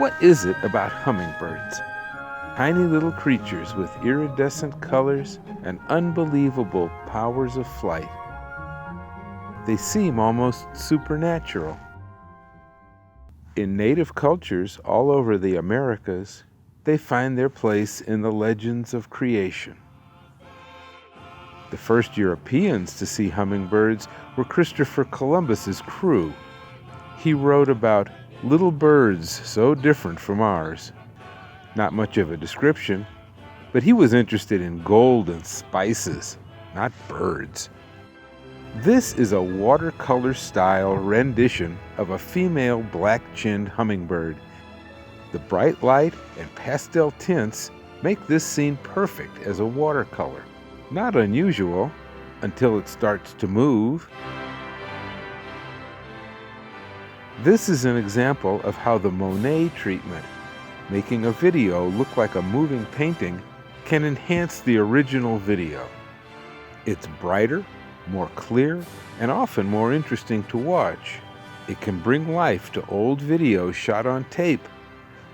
What is it about hummingbirds? Tiny little creatures with iridescent colors and unbelievable powers of flight. They seem almost supernatural. In native cultures all over the Americas, they find their place in the legends of creation. The first Europeans to see hummingbirds were Christopher Columbus's crew. He wrote about little birds so different from ours. Not much of a description, but he was interested in gold and spices, not birds. This is a watercolor-style rendition of a female black-chinned hummingbird. The bright light and pastel tints make this scene perfect as a watercolor. Not unusual until it starts to move. This is an example of how the Monet treatment, making a video look like a moving painting, can enhance the original video. It's brighter, more clear, and often more interesting to watch. It can bring life to old videos shot on tape,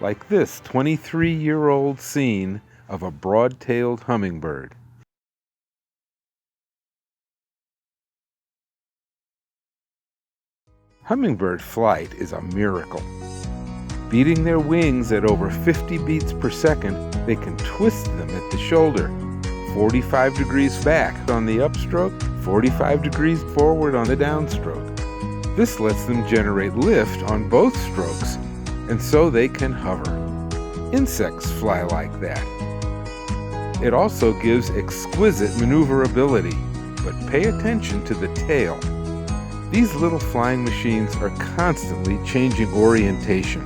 like this 23-year-old scene of a broad-tailed hummingbird. Hummingbird flight is a miracle. Beating their wings at over 50 beats per second, they can twist them at the shoulder, 45 degrees back on the upstroke, 45 degrees forward on the downstroke. This lets them generate lift on both strokes, and so they can hover. Insects fly like that. It also gives exquisite maneuverability, but pay attention to the tail. These little flying machines are constantly changing orientation,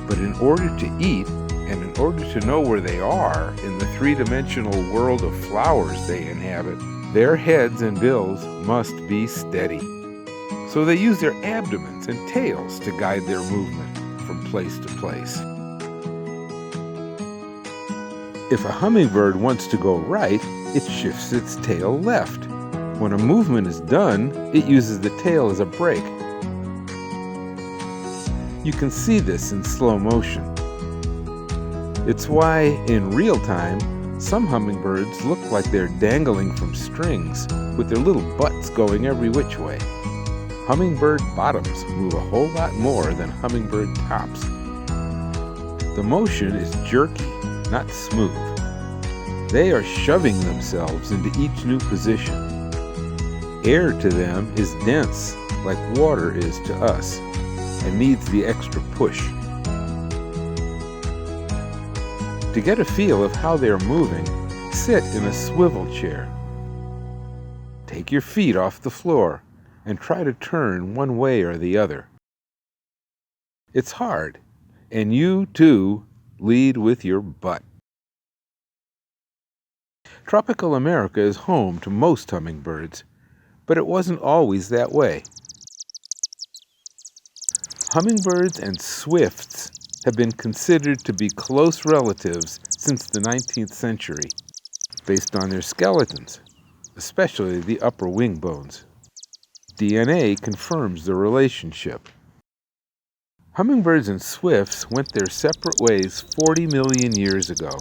but in order to eat and in order to know where they are in the three-dimensional world of flowers they inhabit, their heads and bills must be steady. So they use their abdomens and tails to guide their movement from place to place. If a hummingbird wants to go right, it shifts its tail left. When a movement is done, it uses the tail as a brake. You can see this in slow motion. It's why, in real time, some hummingbirds look like they're dangling from strings, with their little butts going every which way. Hummingbird bottoms move a whole lot more than hummingbird tops. The motion is jerky, not smooth. They are shoving themselves into each new position. Air to them is dense, like water is to us, and needs the extra push. To get a feel of how they're moving, sit in a swivel chair. Take your feet off the floor and try to turn one way or the other. It's hard, and you, too, lead with your butt. Tropical America is home to most hummingbirds, but it wasn't always that way. Hummingbirds and swifts have been considered to be close relatives since the 19th century, based on their skeletons, especially the upper wing bones. DNA confirms the relationship. Hummingbirds and swifts went their separate ways 40 million years ago.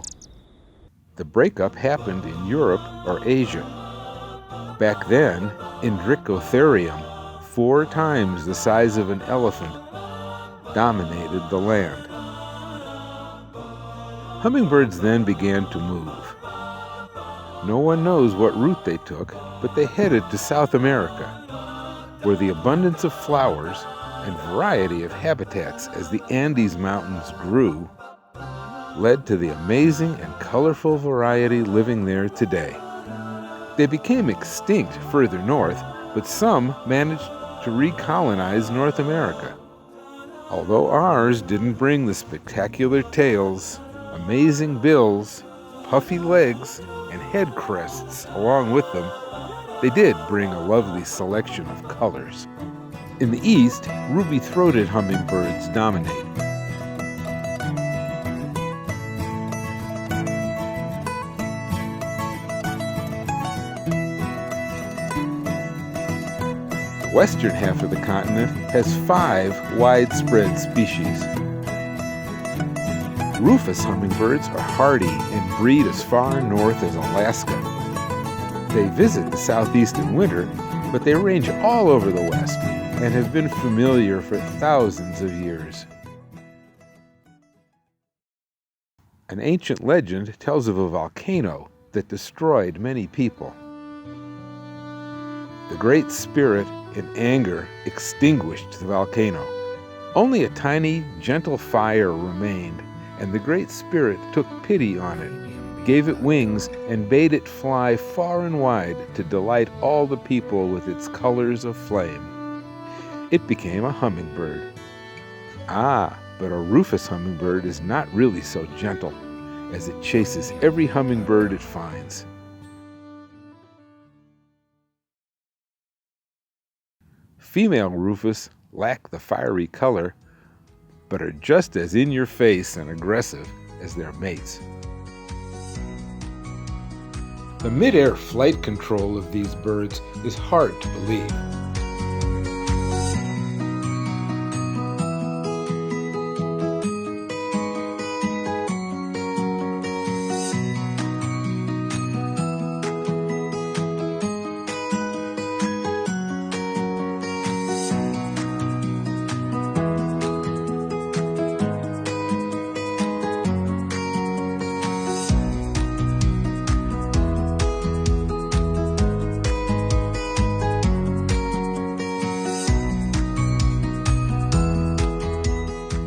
The breakup happened in Europe or Asia. Back then, Indricotherium, 4 times the size of an elephant, dominated the land. Hummingbirds then began to move. No one knows what route they took, but they headed to South America, where the abundance of flowers and variety of habitats as the Andes Mountains grew led to the amazing and colorful variety living there today. They became extinct further north, but some managed to recolonize North America. Although ours didn't bring the spectacular tails, amazing bills, puffy legs, and head crests along with them, they did bring a lovely selection of colors. In the east, ruby-throated hummingbirds dominate. The western half of the continent has 5 widespread species. Rufous hummingbirds are hardy and breed as far north as Alaska. They visit the Southeast in winter, but they range all over the West and have been familiar for thousands of years. An ancient legend tells of a volcano that destroyed many people. The Great Spirit, in anger, extinguished the volcano. Only a tiny, gentle fire remained, and the Great Spirit took pity on it, gave it wings, and bade it fly far and wide to delight all the people with its colors of flame. It became a hummingbird. But a rufous hummingbird is not really so gentle, as it chases every hummingbird it finds. Female rufous lack the fiery color, but are just as in-your-face and aggressive as their mates. The mid-air flight control of these birds is hard to believe.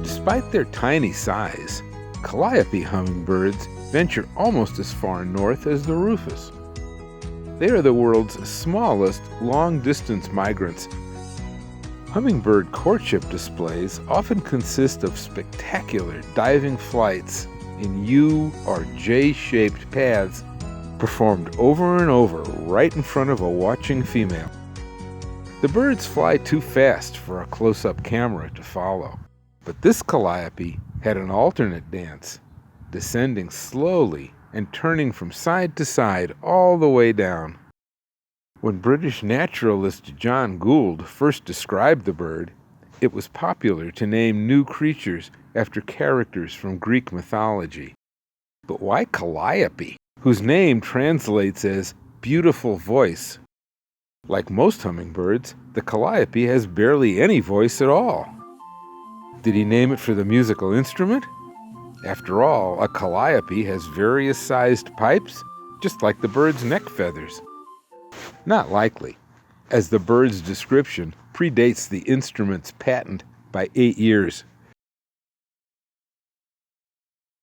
Despite their tiny size, calliope hummingbirds venture almost as far north as the rufous. They are the world's smallest long-distance migrants. Hummingbird courtship displays often consist of spectacular diving flights in U or J-shaped paths performed over and over right in front of a watching female. The birds fly too fast for a close-up camera to follow. But this calliope had an alternate dance, descending slowly and turning from side to side all the way down. When British naturalist John Gould first described the bird, it was popular to name new creatures after characters from Greek mythology. But why calliope, whose name translates as beautiful voice? Like most hummingbirds, the calliope has barely any voice at all. Did he name it for the musical instrument? After all, a calliope has various sized pipes, just like the bird's neck feathers. Not likely, as the bird's description predates the instrument's patent by 8 years.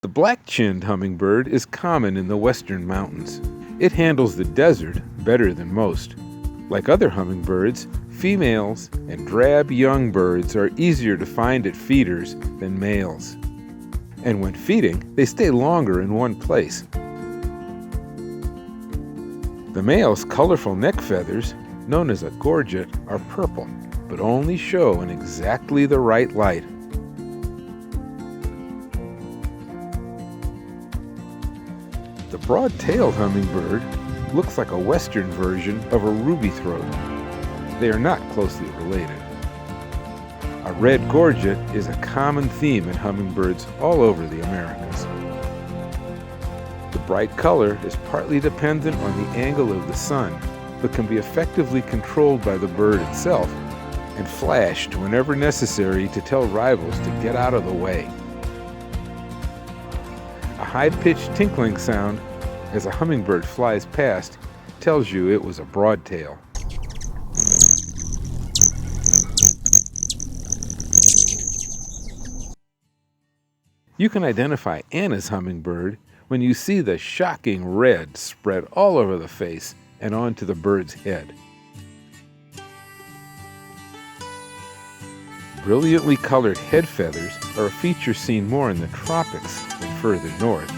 The black-chinned hummingbird is common in the western mountains. It handles the desert better than most. Like other hummingbirds, females and drab young birds are easier to find at feeders than males. And when feeding, they stay longer in one place. The male's colorful neck feathers, known as a gorget, are purple, but only show in exactly the right light. The broad-tailed hummingbird looks like a western version of a ruby-throat. They are not closely related. A red gorget is a common theme in hummingbirds all over the Americas. The bright color is partly dependent on the angle of the sun, but can be effectively controlled by the bird itself and flashed whenever necessary to tell rivals to get out of the way. A high-pitched tinkling sound as a hummingbird flies past tells you it was a broadtail. You can identify Anna's hummingbird when you see the shocking red spread all over the face and onto the bird's head. Brilliantly colored head feathers are a feature seen more in the tropics than further north.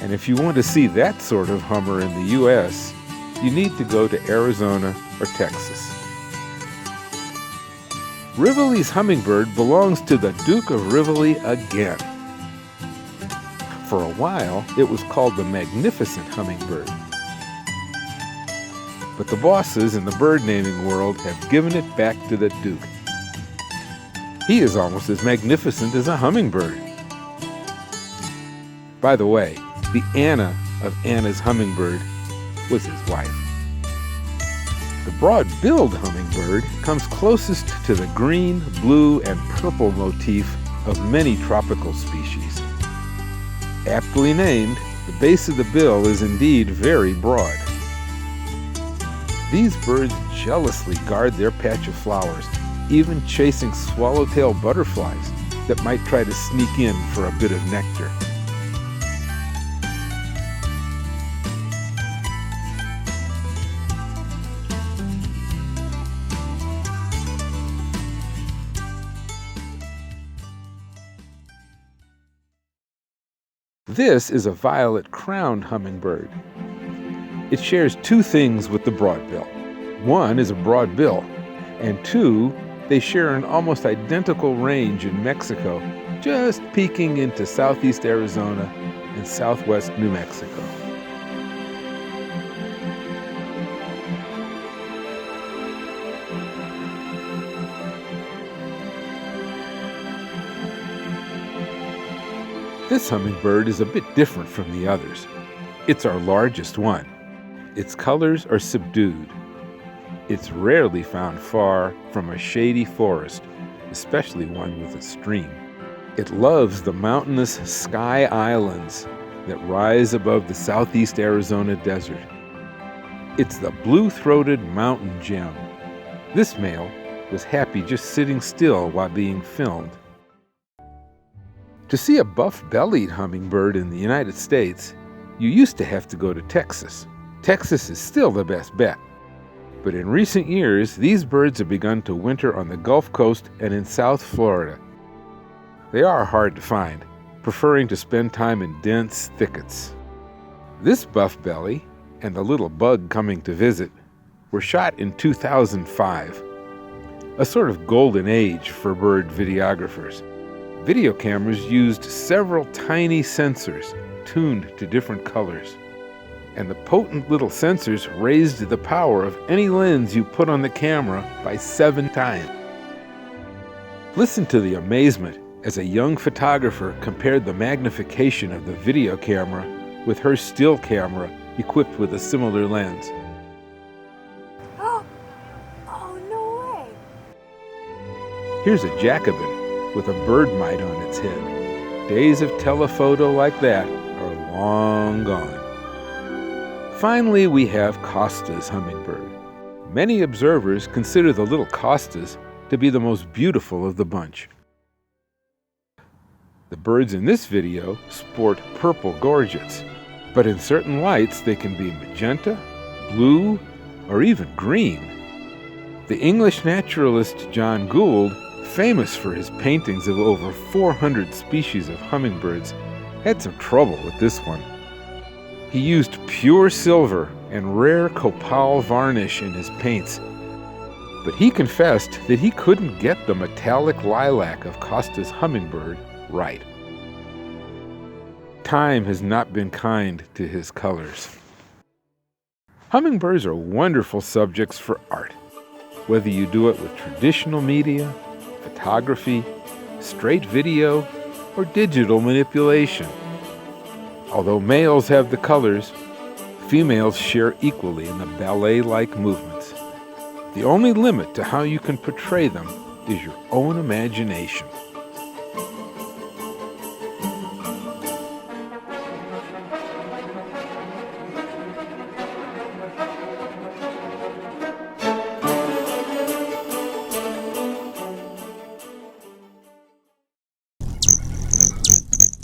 And if you want to see that sort of hummer in the U.S., you need to go to Arizona or Texas. Rivoli's hummingbird belongs to the Duke of Rivoli again. For a while, it was called the Magnificent Hummingbird. But the bosses in the bird naming world have given it back to the Duke. He is almost as magnificent as a hummingbird. By the way, the Anna of Anna's hummingbird was his wife. The broad-billed hummingbird comes closest to the green, blue, and purple motif of many tropical species. Aptly named, the base of the bill is indeed very broad. These birds jealously guard their patch of flowers, even chasing swallowtail butterflies that might try to sneak in for a bit of nectar. This is a violet-crowned hummingbird. It shares two things with the broadbill. One is a broad bill, and two, they share an almost identical range in Mexico, just peeking into southeast Arizona and southwest New Mexico. This hummingbird is a bit different from the others. It's our largest one. Its colors are subdued. It's rarely found far from a shady forest, especially one with a stream. It loves the mountainous sky islands that rise above the southeast Arizona desert. It's the blue-throated mountain gem. This male was happy just sitting still while being filmed. To see a buff-bellied hummingbird in the United States, you used to have to go to Texas. Texas is still the best bet. But in recent years, these birds have begun to winter on the Gulf Coast and in South Florida. They are hard to find, preferring to spend time in dense thickets. This buff belly and the little bug coming to visit were shot in 2005, a sort of golden age for bird videographers. Video cameras used several tiny sensors tuned to different colors, and the potent little sensors raised the power of any lens you put on the camera by 7 times. Listen to the amazement as a young photographer compared the magnification of the video camera with her still camera equipped with a similar lens. Oh, no way! Here's a Jacobin with a bird mite on its head. Days of telephoto like that are long gone. Finally, we have Costa's hummingbird. Many observers consider the little Costas to be the most beautiful of the bunch. The birds in this video sport purple gorgets, but in certain lights they can be magenta, blue, or even green. The English naturalist John Gould, famous for his paintings of over 400 species of hummingbirds, had some trouble with this one. He used pure silver and rare copal varnish in his paints, but he confessed that he couldn't get the metallic lilac of Costa's hummingbird right. Time has not been kind to his colors. Hummingbirds are wonderful subjects for art, whether you do it with traditional media, photography, straight video, or digital manipulation. Although males have the colors, females share equally in the ballet-like movements. The only limit to how you can portray them is your own imagination.